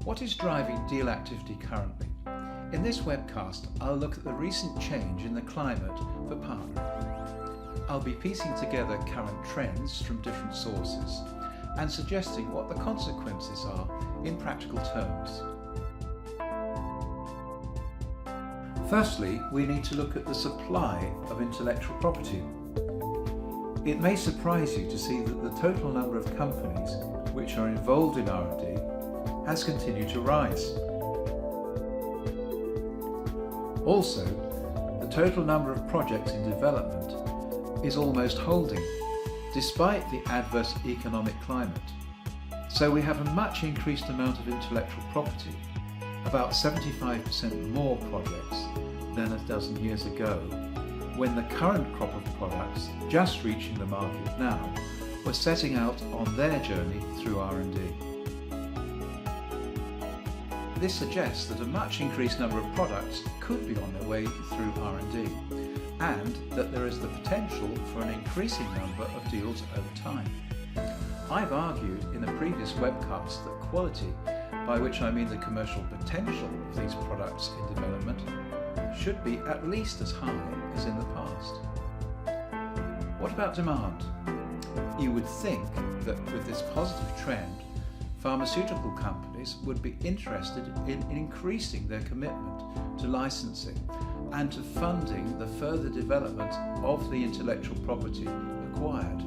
What is driving deal activity currently? In this webcast, I'll look at the recent change in the climate for partnering. I'll be piecing together current trends from different sources and suggesting what the consequences are in practical terms. Firstly, we need to look at the supply of intellectual property. It may surprise you to see that the total number of companies which are involved in R&D has continued to rise. Also, the total number of projects in development is almost holding, despite the adverse economic climate. So we have a much increased amount of intellectual property, about 75% more projects than a dozen years ago, when the current crop of products just reaching the market now were setting out on their journey through R&D. This suggests that a much increased number of products could be on their way through R&D, and that there is the potential for an increasing number of deals over time. I've argued in a previous webcast that quality, by which I mean the commercial potential of these products in development, should be at least as high as in the past. What about demand? You would think that with this positive trend, pharmaceutical companies would be interested in increasing their commitment to licensing and to funding the further development of the intellectual property acquired.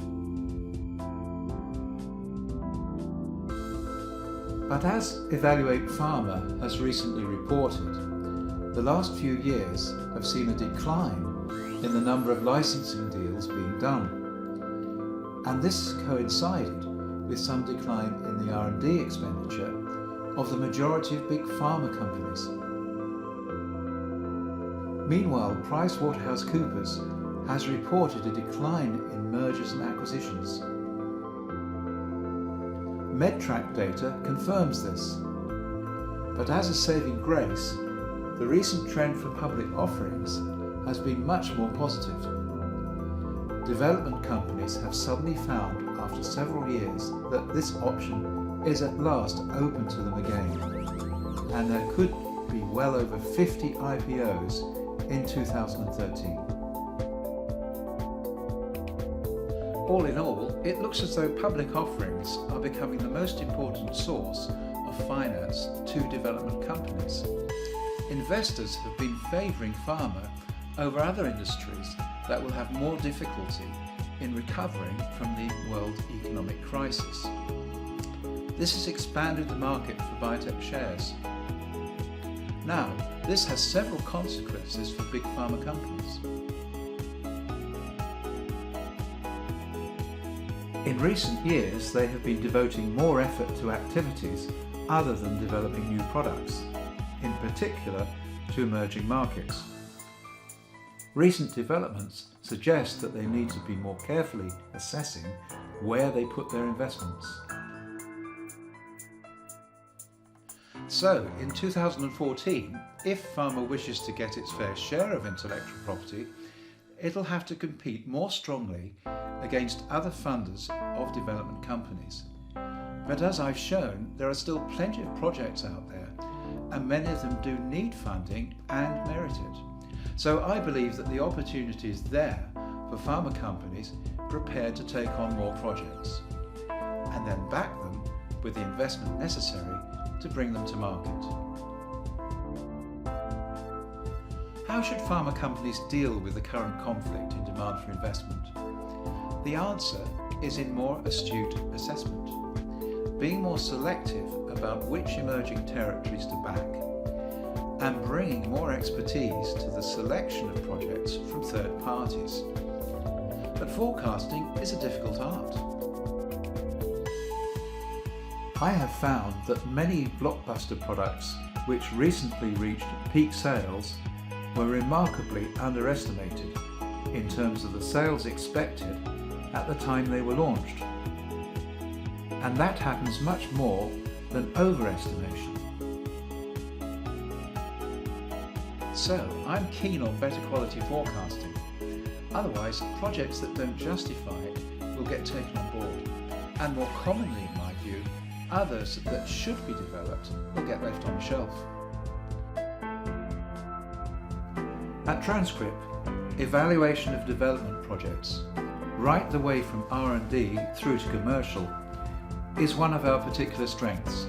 But as Evaluate Pharma has recently reported, the last few years have seen a decline in the number of licensing deals being done. And this coincided with some decline in the R&D expenditure of the majority of big pharma companies. Meanwhile, PricewaterhouseCoopers has reported a decline in mergers and acquisitions. MedTrack data confirms this. But as a saving grace, the recent trend for public offerings has been much more positive. Development companies have suddenly found, after several years, that this option is at last open to them again, and there could be well over 50 IPOs in 2013. All in all, it looks as though public offerings are becoming the most important source of finance to development companies. Investors have been favouring pharma over other industries that will have more difficulty in recovering from the world economic crisis. This has expanded the market for biotech shares. Now, this has several consequences for big pharma companies. In recent years, they have been devoting more effort to activities other than developing new products, in particular to emerging markets. Recent developments suggest that they need to be more carefully assessing where they put their investments. So, in 2014, if pharma wishes to get its fair share of intellectual property, it'll have to compete more strongly against other funders of development companies. But as I've shown, there are still plenty of projects out there, and many of them do need funding and merit it. So I believe that the opportunity is there for pharma companies prepared to take on more projects, and then back them with the investment necessary to bring them to market. How should pharma companies deal with the current conflict in demand for investment? The answer is in more astute assessment, being more selective about which emerging territories to back, and bringing more expertise to the selection of projects from third parties. But forecasting is a difficult art. I have found that many blockbuster products which recently reached peak sales were remarkably underestimated in terms of the sales expected at the time they were launched. And that happens much more than overestimation. So, I'm keen on better quality forecasting. Otherwise, projects that don't justify it will get taken on board. And more commonly, in my view, others that should be developed will get left on the shelf. At Transcript, evaluation of development projects, right the way from R&D through to commercial, is one of our particular strengths.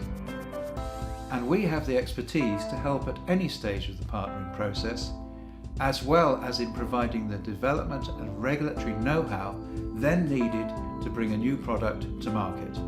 And we have the expertise to help at any stage of the partnering process, as well as in providing the development and regulatory know-how then needed to bring a new product to market.